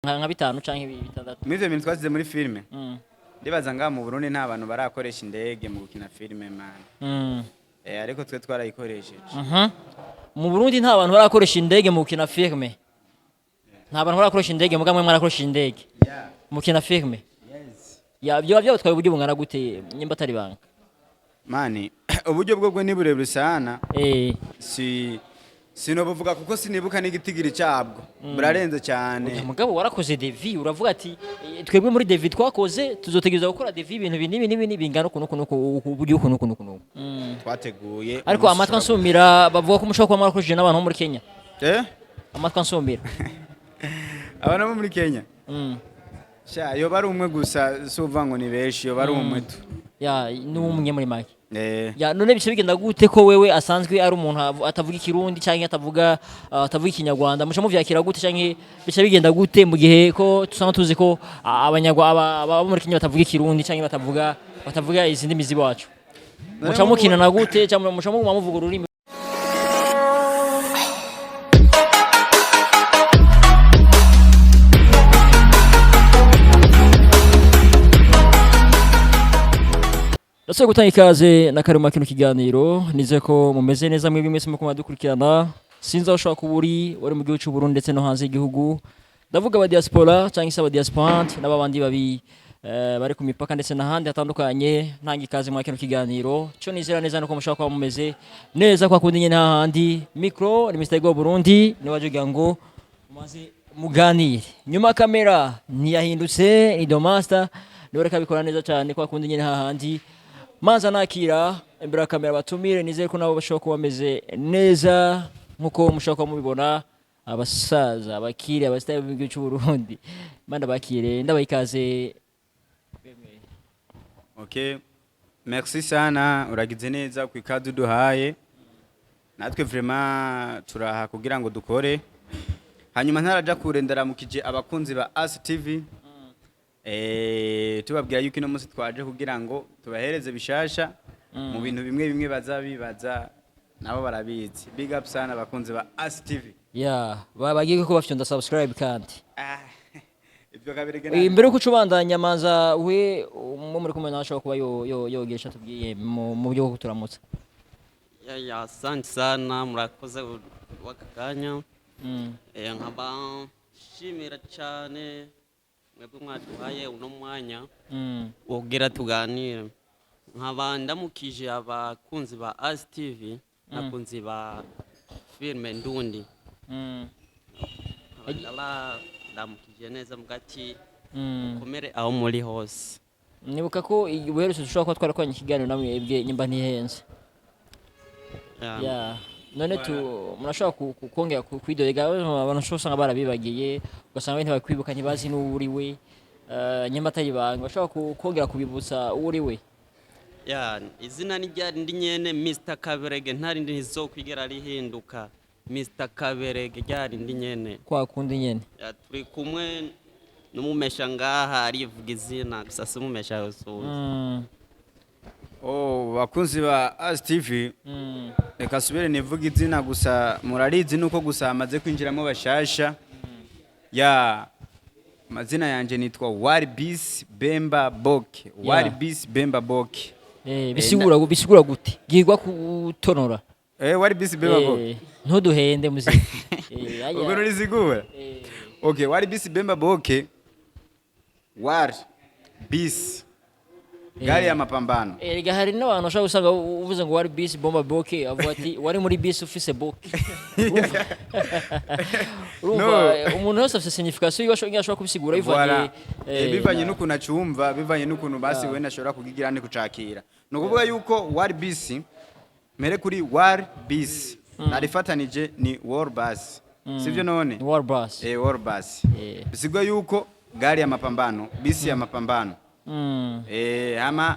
nka bitanu canke bitandatu. Mivyo bintu twasize muri filme. Mm. Ndibaza nga mu Burundi nta bantu barakoresha indege mu gukina filme man. Ariko twe twarayikoresheje. Mu Burundi nta bantu barakoresha indege mu gukina filme. Nta bantu barakoresha indege mugamwe mwarakoresha indege. Mu gukina filme. Yes. Ya byo twaye uburyo bungana gute nyimba atari banga. Mani uburyo bwo ni burebure sana. Sinobuvuga kuko sinibuka n'igitigiri cyabwo. Burarenze cyane. Mugabo warakoze devi uravuga ati twebwe muri devi twakoze tuzotegereza gukora devi ibintu binini bingana kuno uburyo kuno. Twateguye. Ariko amatwa nsumira bavuga ko mushaka kwamara kujije n'abantu muri Kenya. Amatwa nsumira. Abantu muri Kenya. Sha yo bari umwe gusa suva ngo ni beshi yo bari umwe tu. Ya n'umwe muri make. Ya none bice bigenda gute ko wewe asanzwe ari umuntu atavuga ikirundi cyangwa atavuga ikinyarwanda muca muvyakira gute cyangwa bice bigenda gute mu gihe ko tusanga tuzi ko abanyarwanda muri Kenya batavuga ikirundi cyangwa batavuga izindi mizi bacu muca mukina na gute cyangwa muca muvuga ururimi. Ndase gutanga ikaze na karema kino kiganiro nize ko mumeze neza mwebwe mwese muko madukurikirana sinza ushaka kuburi wari mu gihugu cy'u Burundi ndetse no hanze y'igihugu ndavuga aba diaspora cyangwa se aba diaspora n'abandi babi bari ku mipaka ndetse n'ahandi hatandukanye ntanga ikaze mu kino kiganiro cyo nizera neza no ko mushaka kuba mumeze neza kwa kundi nyine n'ahandi micro ni Mr. Go Burundi ni waje ngo maze muganire nyuma kamera ntiyahindutse ni Domaster niwe kabikora neza cyane kwa kundi nyine n'ahandi Manza nakira imbere ya kamera batumire nizere ko nabo bashobora kuba bameze neza nkuko mushobora mubibona abasaza abakire abasitaye mu gihugu cy'u Burundi manda bakire ndabayikaze. Okay, merci sana uragize neza ku ikaze duhaye natwe vraiment turaha kugira ngo dukore hanyuma ntaraja kurendera mukije abakunzi ba As TV. Tubabwira yuko ino munsi twaje kugira ngo tubahereze bishasha mu bintu bimwe bazabibaza nabo barabizi. Big up sana abakunzi ba As TV. Bagiye ko bafite subscribe kandi. Ibyo kabirege imbere ko cubandanya manza we muri kumwe nashaka kuba yogesha tubwiye mu byo kuturamutsa. Asante sana murakoze wakakanya. Nkaba shimira cyane mwebwe mwaduhaye uno mwanya wogira tuganire nkaba ndamukije abakunzi ba As TV nakunzi ba filme ndundi ndamukije neza mugati komere aho muri hose. Nibuka ko uherutse dushobora kuba twarakoranye ikiganiro namwe ebwe nyimba ntihenze. None murashobora kongera kwidorega abantu usanga barabibagiye ugasanga ntibakwibuka ntibazi n'uri we nyuma atayibanga bashobora kongera kubibutsa uri we. Izina ni ryari ndi nyene Mr. Kaberege ntari ndi ntizokwigera rihinduka. Mr. Kaberege ryari ndi nyene kwa kundi nyene turi kumwe n'umumesha ngaha arivuga izina gusa si umumesha yose. Bakunzi ba As TV reka subire nivuga izina gusa murarizi nuko gusa amaze kwinjiramo bashasha. Mazina yanje nitwa Warbis Bemba Boke. Warbis Bemba Boke. Bisigura gute girwa kutonora. Warbis Bemba Boke ntuduhende muziki. Ubwo nurisigura. Okay, Warbis Bemba Boke. Warbis gari ya mapambano. Hari n'abantu bashaka gusanga uvuze ngo wari bisi bomba boke avuga ati wari muri bisi ufise boke. Urumva umuntu wese afite signification yashobora kubisigura bivanye n'ukuntu acumva bivanye n'ukuntu basi we nashobora kugigira ne kucakira. No kuvuga yuko wari bisi mere kuri wari bisi narifatanije ni war bus. Sivyo none? War bus. War bus. Bisigwa yuko gari ya mapambano, bisi ya mapambano. Ama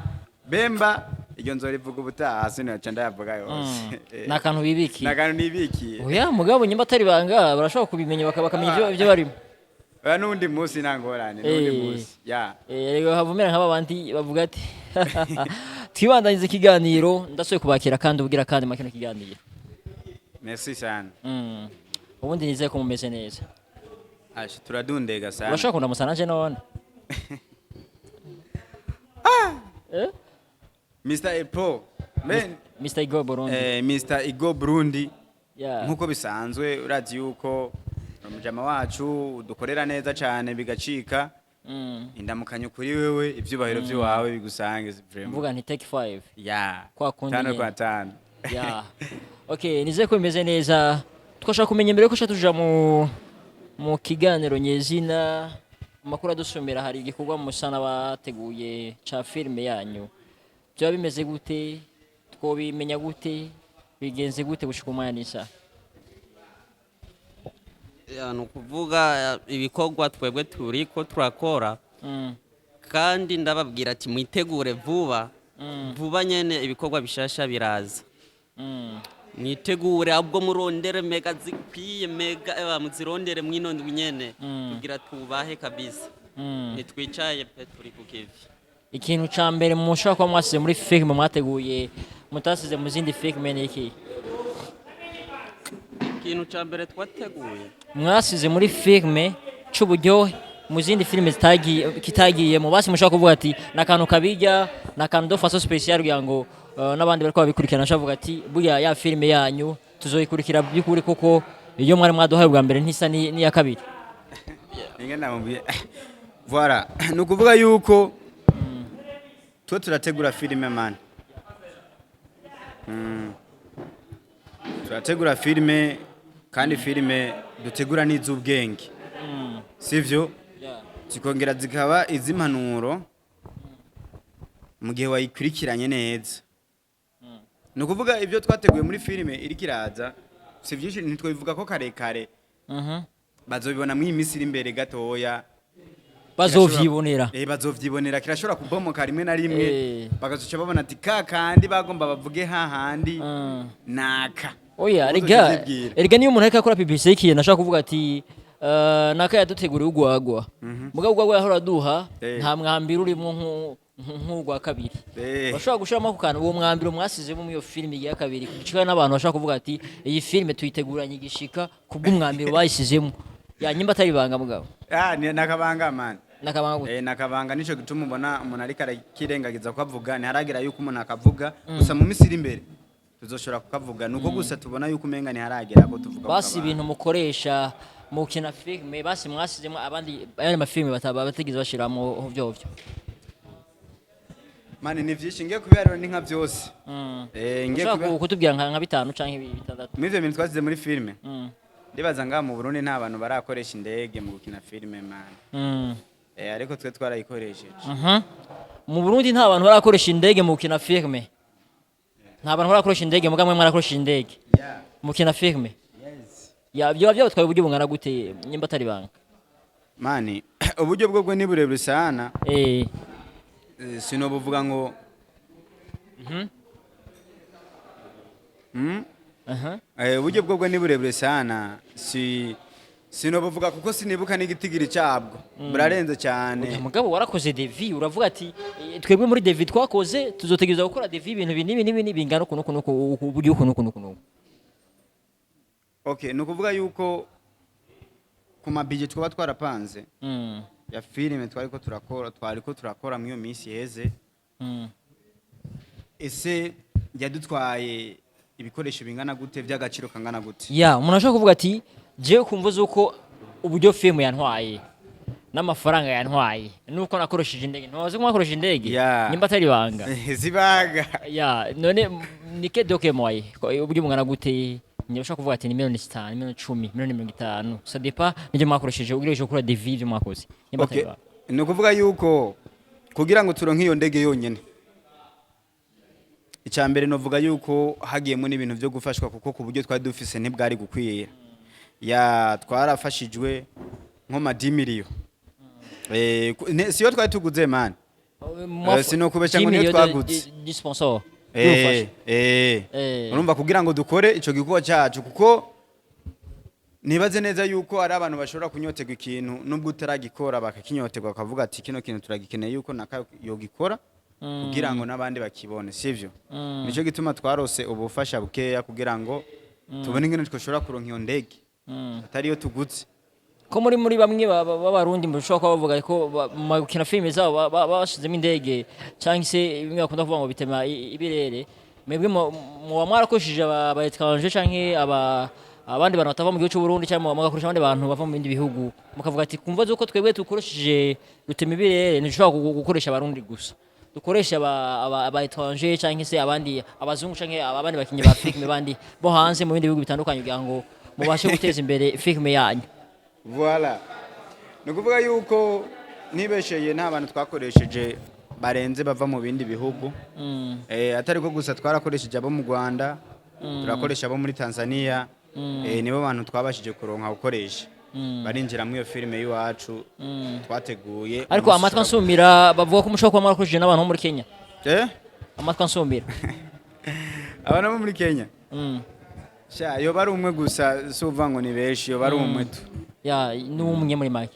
Bemba iyo nzorivuga ubutaha sino cyanda yavuga yose. Nakantu bibiki. Nakantu nibiki. Oya mugabo nyimba atari banga barashobora kubimenya bakamenya ibyo barimo. Nundi munsi nangorane nundi munsi. Rego havumera nk'aba bandi bavuga ati twibandanize ikiganiro ndasuye kubakira kandi ubugira kandi makino kiganiro. Merci sana. Ubundi nizeye ko mumeze neza. Ashi turadundega sana. urashobora kundamusa nanje none eh Mr. Epo. Men Mr. Igor Burundi Mr. Igo Burundi. yeah Nkuko bisanzwe urazi yuko umujama wacu dukorera neza cyane bigacika. Indamukanyo kuri wewe ivyubahiro vyiwawe bigusange vraiment. mvuga nti take 5 Ya. Kwa kundi Tano nyene. kwa tano. yeah okay nize ko bimeze neza twashaka kumenya mbere ko tuja mu kiganiro nyezina makuru adusomera hari igikorwa musana bateguye ca filme yanyu byo bimeze gute twobimenya gute bigenze gute gushika umwanya nisa ni ukuvuga ibikorwa twebwe turiko turakora kandi ndababwira ati mwitegure vuba vuba nyene ibikorwa bishasha biraza mwitegure ahubwo murondere mega zikwiye mega muzirondere mwino ndwi nyene kugira tubahe kabisa nitwicaye pe turi ku kivi ikintu ca mbere mushaka kuba mwasize muri filme mwateguye mutasize mu zindi filme ni iki ikintu ca mbere twateguye mwasize muri filme c'uburyohe mu zindi filme kitagiyemo basi mushaka kuvuga ati nakantu kabijya nakantu do faso special kugira ngo n'abandi bariko babikurikirana shavuga ati burya ya filme yanyu tuzoyikurikira by'ukuri kuko iyo mwari mwaduhaye bwa mbere ntisa ni ya kabiri Ingena mubye. Voilà. Nukuvuga yuko twe turategura filme man. Turategura filme kandi filme dutegura n'izubwenge. Sivyo? Zikongera zikaba izimpanuro mu gihe wayikurikiranye neza. Nukuvuga ibyo twateguye muri filme iri kiraza si byinshi ntitwivuga ko kare bazobibona mu imisiri imbere gatoya bazovyibonera bazovyibonera kirashobora kubomoka rimwe na rimwe bagazoca babona ati kandi bagomba bavuge hahandi naka oya erega niyo umuntu ariko akora publicité y'ikintu nashaka kuvuga ati naka yaduteguriye ugwagwa mugabo ugwagwa yahora duha nta mwambiro urimo nk'ugwa kabiri bashobora gushiramo ku kantu uwo mwambiro mwasizemo mu iyo filime ya kabiri kucika n'abantu bashaka kuvuga ati iyi filime tuyiteguranye igishika kubw'umwambiro bayisizemo ya nyimba atari banga mugabo ni nakabanga man nakabanga gute nakabanga nico gituma ubona umuntu ariko arakirengagiza ko avuga ntiharagira yuko umuntu akavuga gusa mu misiri imbere tuzoshobora kukavuga nuko gusa tubona yuko umenga ntiharagera ko tuvuga basi ibintu mukoresha mu kina filime basi mwasizemo abandi ayandi mafilime batigeze bashiramo byo mani ni vyinshi ngiye kubiharura ni nka byose ngiye kutubwira nka bitanu canke bitandatu mivyo bintu twasize muri filime ndibaza nga mu Burundi nta bantu barakoresha indege mu gukina filime man ariko twe twarayikoresheje mu Burundi nta bantu barakoresha indege mu gukina filime nta bantu barakoresha indege mugamwe mwarakoresha indege mu gukina filime ya byo twaye uburyo bungana gute nyimba atari banga mani uburyo bwo ni burebure sana sinobuvuga ngo uburyo bwo ni burebure sana sinobuvuga kuko sinibuka n'igitigiri cyabwo burarenze cyane mugabo warakoze devi uravuga ati twebwe muri devi twakoze tuzotegereza gukora devi ibintu nibi bingana ukuntu uburyo ukuntu okay nukuvuga yuko ku mabije twaba twarapanze ya filime twariko turakora mu iyo minsi heze ese yadutwaye ibikoresho bingana gute by'agaciro kangana gute ya umuntu ashaka kuvuga ati je kumvuza uko uburyo filime yantwaye n'amafaranga yantwaye nuko nakoresheje indege ntawaze kumwakoresha indege nimba atari banga zibaga ya none nike doke moye uburyo bungana gute njye ushaka kuvuga ati ni miliyoni 5 miliyoni 10 miliyoni 50 ça dépend n'ibyo mwakoresheje ugireje gukora devis ibyo mwakoze nimba atari banga ni ukuvuga yuko kugira ngo turonke iyo ndege yonyene icambere novuga yuko hagiyemo n'ibintu byo gufashwa kuko ku buryo twari dufise ntibwari gukwira ya twarafashijwe nko ma 10 million siyo twari tuguze man sino kubesha ngo niyo twaguze disponsor urumva kugira ngo dukore ico gikuba cyacu kuko nibaze neza yuko ari abantu bashobora kunyotegwa ikintu nubwo utaragikora bakakinyotegwa bakavuga ati kino kintu turagikeneye yuko naka yogikora kugira ngo nabandi bakibone sivyo nico gituma twarose ubufasha bukeya kugira ngo tubone ingene twashobora kuronka iyo ndege atari yo tuguze ko muri bamwe b'abarundi mushobora kuba bavuga ko mu gukina filime zabo bashizemo indege cyangwa se bimwe bakunda kuvuga ngo bitema ibirere mwebwe muba mwarakoresheje aba étranger cyangwa abandi bantu batava mu gihugu cy'u Burundi cyangwa mugakoresha abandi bantu bava mu bindi bihugu mukavuga ati kumva zuko twebwe dukoresheje rutema ibirere ntidushobora gukoresha abarundi gusa dukoresha aba étranger cyangwa se abandi abazungu cyangwa abandi bakinyi ba filime bandi bo hanze mu bindi bihugu bitandukanye kugira ngo mubashe guteza imbere filime yanyu. Voilà. Nukuvuga yuko nibesheye nta bantu twakoresheje barenze bava mu bindi bihugu. Atari ko gusa twarakoresheje abo mu Rwanda, turakoresha abo muri Tanzania. Nibo bantu twabashije kuronka gukoresha. Barinjira mu iyo filime y'iwacu twateguye. Ariko amatwa nsumira bavuga ko mushobora kuba mwarakoresheje n'abantu bo muri Kenya. Amatwa nsumira. Abantu bo muri Kenya. Sha yo bari umwe gusa suva ngo ni beshi yo bari umwe tu. Ya n'umwe muri make.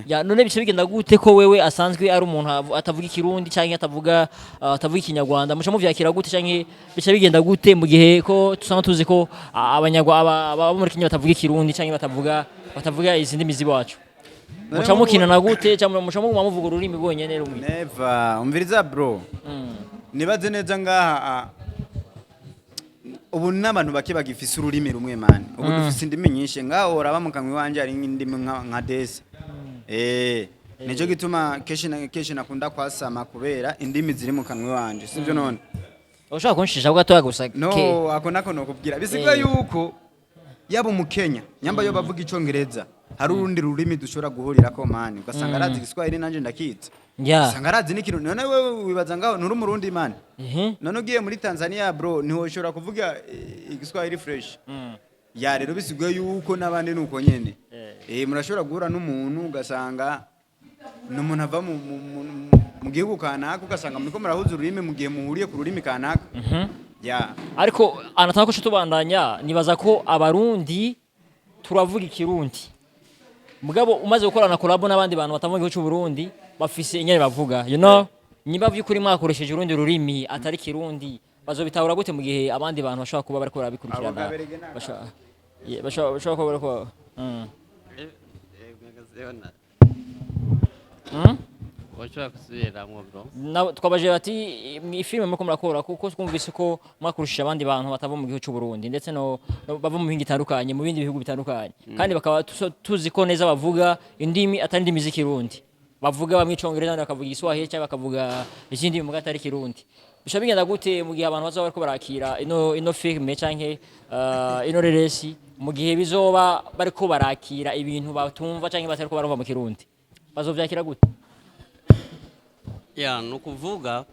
Ya none bice bigenda gute ko wewe asanzwe ari umuntu atavuga ikirundi cyangwa atavuga ikinyarwanda muca muvyakira gute cyangwa bice bigenda gute mu gihe ko tusanga tuzi ko abanyarwanda muri Kenya batavuga ikirundi cyangwa batavuga izindi mizi bacu muca mukina na gute cyangwa muca muvuga ururimi bonyene rumwe. Never umviriza bro. Nibaze neza ngaha ubu n'abantu bake bagifise ururimi rumwe mani ubu dufise indimi nyinshi ngaho uraba mu kanwa wanje ari indimi nka desa nico gituma keshi nakunda kwasama kubera indimi ziri mu kanwa wanje sivyo none ushaka kunshisha gatoya gusa no ako nako nokubwira bisigura yuko yabo mu Kenya nyamba yo bavuga icongereza hari urundi rurimi dushobora guhurira ko mani ugasanga arazi Igiswahili nanje ndakiza usanga arazi n'ikintu none wewe wibaza ngaho nuri umurundi mani none ugiye muri Tanzania bro niho ushobora kuvuga Igiswahili fresh ya rero bisigura yuko nabandi nuko nyene murashobora guhura n'umuntu ugasanga n'umuntu ava mu gihugu kanaka ugasanga muriko murahuza ururimi mu gihe muhuriye ku rurimi kanaka ya ariko anataka ko tubandanya nibaza ko abarundi turavuga ikirundi mugabo umaze gukorana collab n'abandi bantu batavuga igihugu cy'u Burundi bafise inyene bavuga niba by'ukuri mwakoresheje urundi rurimi atari kirundi bazobitahura gute mu gihe abandi bantu bashobora kuba bariko barabikurikirana bashobora kuba bariko Washobora kusubiramwo bro. Twabaje bati ifilme muko murakora kuko twumvise ko mwakurusha abandi bantu batava mu gihugu cy'u Burundi ndetse no bava mu bihingi bitandukanye mu bindi bihugu bitandukanye kandi bakaba tuzi ko neza bavuga indimi atari indimi z'ikirundi bavuga bamwe icongereza bakavuga Igiswahili cyangwa bakavuga izindi mu gatari kirundi bisha bigenda gute mu gihe abantu bazaba bariko barakira ino filme canke ino reresi mu gihe bizoba bariko barakira ibintu batumva canke batariko barumva mu kirundi bazovyakira gute? Ya nukuvuga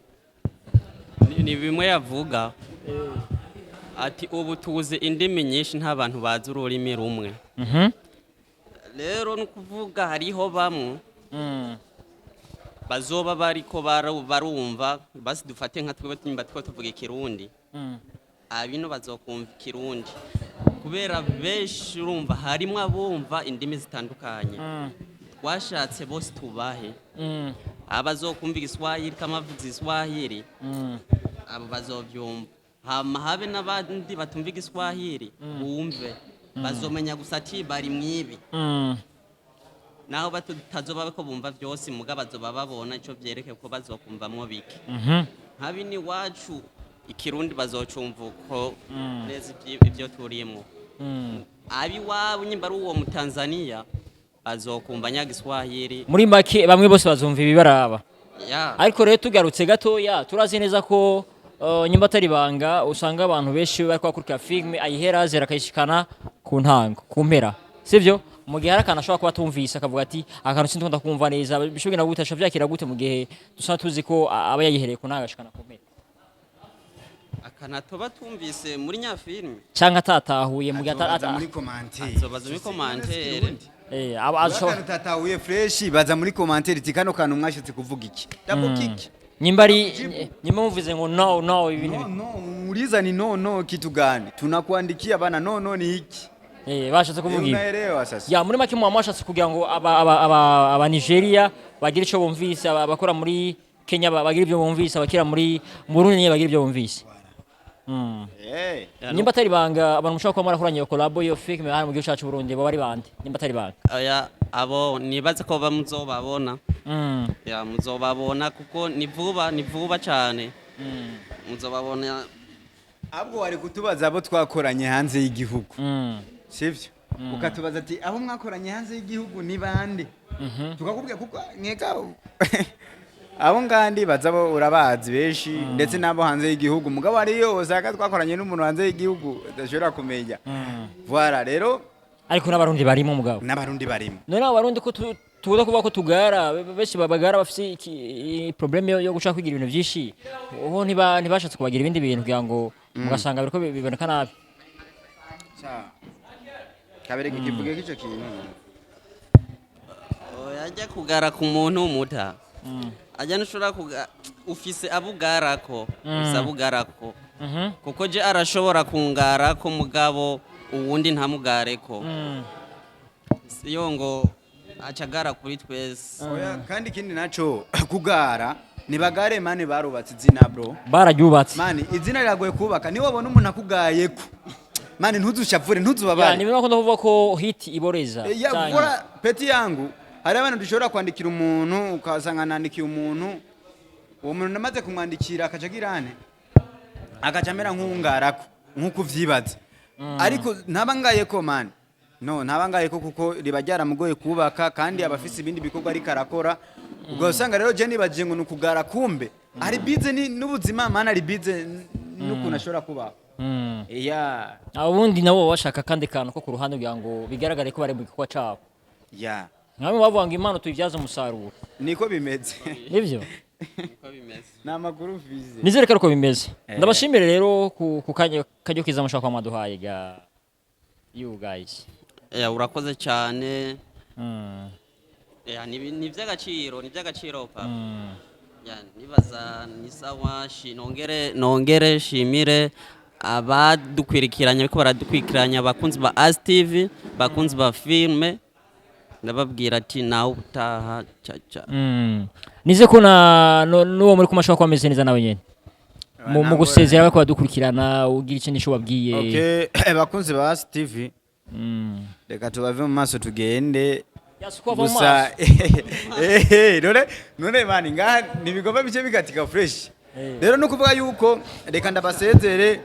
ni bimwe yavuga ati ubu tuzi indimi nyinshi nta bantu bazi ururimi rumwe rero nukuvuga hariho bamwe bazoba bariko barumva basi dufate nka twebwe timba tuvuga ikirundi abino bazokumva ikirundi kubera benshi urumva harimo abumva indimi zitandukanye washatse bose tubahe abazokumva Igiswahili kamavuza Igiswahili abo bazovyumva hama habe n'abandi batumva Igiswahili bumve bazomenya gusa ati bari mwibi naho batazoba ko bumva byose muga bazoba babona ico vyereke ko bazokumvamwo bike habi ni wacu ikirundi bazocumva uko neza ivyo turiyemo abi wabo nyimba ari uwo mu Tanzania bazokumva Nyagiswahili muri make bamwe bose bazumva ibibaraba ariko rero tugarutse gatoya turazi neza ko nyimba atari banga usanga abantu benshi bari kwakurika filme ayihera zera kayishikana ku ntango ku mpera sivyo mu gihe harakana ashobora kuba tumvise akavuga ati akantu sintonda kumva neza bishobora gute vyakira gute mu gihe dusa tuzi ko aba yayihereye ku ntango ashikana ku mpera akanato batumvise muri nya filme canka atatahuye mu gihe muri commentaire azobaza muri commentaire abashobora tatahuye fresh baza muri commentaire iti kano kantu mwashatse kuvuga iki double kick Nyimbari nyima muvuze ngo no ibintu uriza ni no kitu gani tunakuandikia bana no ni hiki bashatse kuvuga ibi unaelewa sasa ya muri make mu mwashatse kugira ngo aba Nigeria bagire ico bumvise abakora muri Kenya bagira ibyo bumvise abakira muri Burundi bagira ibyo bumvise Eh. nimba atari banga abantu mushobora kuba mwarakoranye iyo collabo iyo filime hano mu gihugu cyacu Burundi bo bari bande nimba atari banga oya abo nibaze ko bamuzobabona ya muzobabona kuko ni vuba cyane muzobabona Ahubwo wari kutubaza abo twakoranye hanze y'igihugu sivyo ukatubaza ati abo mwakoranye hanze y'igihugu ni bande tukakubwira kuko nkeka abo ngandi bazabo urabazi benshi ndetse nabo hanze y'igihugu mugabo ariyo usanga twakoranye n'umuntu hanze y'igihugu udashobora kumenya voilà rero ariko n'abarundi barimo mugabo n'abarundi barimo none abarundi ko tubuza kuba ko tugara benshi babagara bafite problème yo gushaka kwigira ibintu byinshi uho ntibashatse kubagira ibindi bintu kugira ngo mugasanga biriko biboneka nabi kabere kivuge kico kintu yajya kugara ku muntu muta ajya nshobora ufise abugarako usabugarako kuko je arashobora kungara ko mugabo uwundi ntamugareko siyo ngo acagara kuri twese oya kandi ikindi naco kugara nibagare mani barubatse izina bro bararyubatse mani izina riragoye kubaka niwe wabona umuntu akugayeko mani ntuzushavure ntuzubabare ni bimwe kuvuga ko hit iboreza ya peti yangu hari abantu dushobora kwandikira umuntu ukasanga nandikiye umuntu uwo muntu namaze kumwandikira akaca girane akaca amera nk'ungarako nk'uko uvyibaza ariko ntabangayeko mani no ntabangayeko kuko riba ryaramugoye kubaka kandi abafise ibindi bikorwa ariko arakora ubwo usanga rero je nibaje ngo nukugara kumbe ari bize n'ubuzima mana ari bize n'ukuntu ashobora kubaho ya abundi nabo bashaka kandi kantu ko ku ruhande kugira ngo bigaragare ko bari mu gikorwa cabo ya nkamwe bavuga ngo impano tuyibyaza umusaruro niko bimeze nivyo niko bimeze na makuru vize nizere ko bimeze ndabashimire rero ku kajyo kiza mushaka kwa maduhaye ga you guys urakoze cyane ni by'agaciro papa nibaza ni sawa nongere shimire abadukwirikiranya ariko baradukwirikiranya abakunzi ba As TV bakunzi ba filme ndababwira ati nawe utaha caca nize ko n'uwo muri kumashaka ko ameze neza nawe nyene mu gusezera bako badukurikirana ugira ikindi cyo babwiye okay bakunzi ba As TV reka tubave mu maso tugende gusa none mani ngaha nibigomba bice bigatika fresh rero no kuvuga yuko reka ndabasezere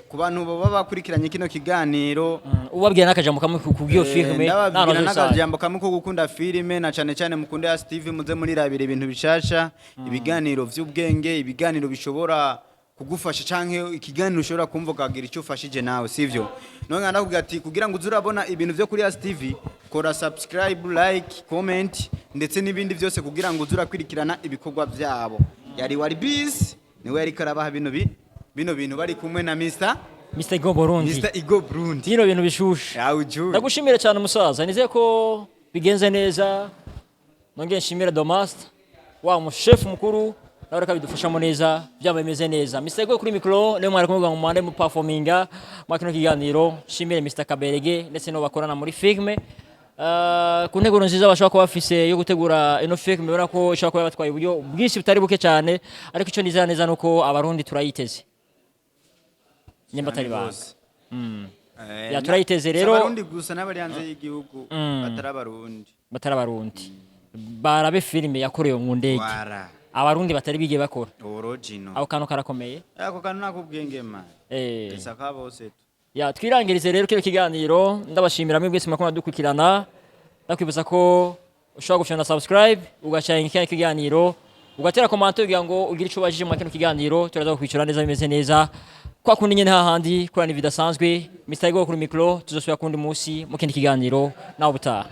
ku bantu baba bakurikiranye kino kiganiro ubabwira nakajambo kamwe kubwiyo filme ndababwira nakajambo kamwe ko gukunda filme na cyane cyane mukunde ya Steve muze muri rabire ibintu bishasha ibiganiro vy'ubwenge ibiganiro bishobora kugufasha canke ikiganiro ushobora kumva kagira icyo ufashije nawe sivyo none ndakubwira ati kugira ngo uzurabona ibintu byo kuri As TV kora subscribe like comment ndetse n'ibindi byose kugira ngo uzurakwirikirana ibikorwa byabo yari wari busy niwe yari karabaha bino bintu bari kumwe na Mr Igo Burundi Mr Igo Burundi bino bintu bishushe ndagushimira cyane umusaza nizeye ko bigenze neza nongeye nshimira Domast wa mu chef mukuru nawe kabidufashamo neza byamemeze neza Mr Igo kuri micro ne mwari kumwe mu mwande mu performinga makino kiganiro shimire Mr Kaberege ndetse no bakorana muri filme ku nteguro nziza bashaka kuba bafise yo gutegura ino filme bibona ko ishaka kuba batwaye uburyo bwinshi bitari buke cyane ariko icyo nizera neza nuko abarundi turayiteze nyemba tari bazi ya turayiteze rero abarundi gusa n'abari hanze y'igihugu batarabarundi barabe filme yakorewe mu ndege abarundi batari bigiye bakora original ako kantu karakomeye ako kantu nakubwenge man isaka bose ya twirangirize rero kino kiganiro ndabashimira mwe mwese mwakunda dukurikirana ndakwibuza ko ushobora gufyonda subscribe ugashare iki kiganiro ugatera comment kugira ngo ugire ico bajije mu kino kiganiro turaza kwicura neza bimeze neza kwa kundi nyene hahandi kurana ibidasanzwe Mr Igo kuri micro tuzosubira kundi musi mu kindi kiganiro nawe butaha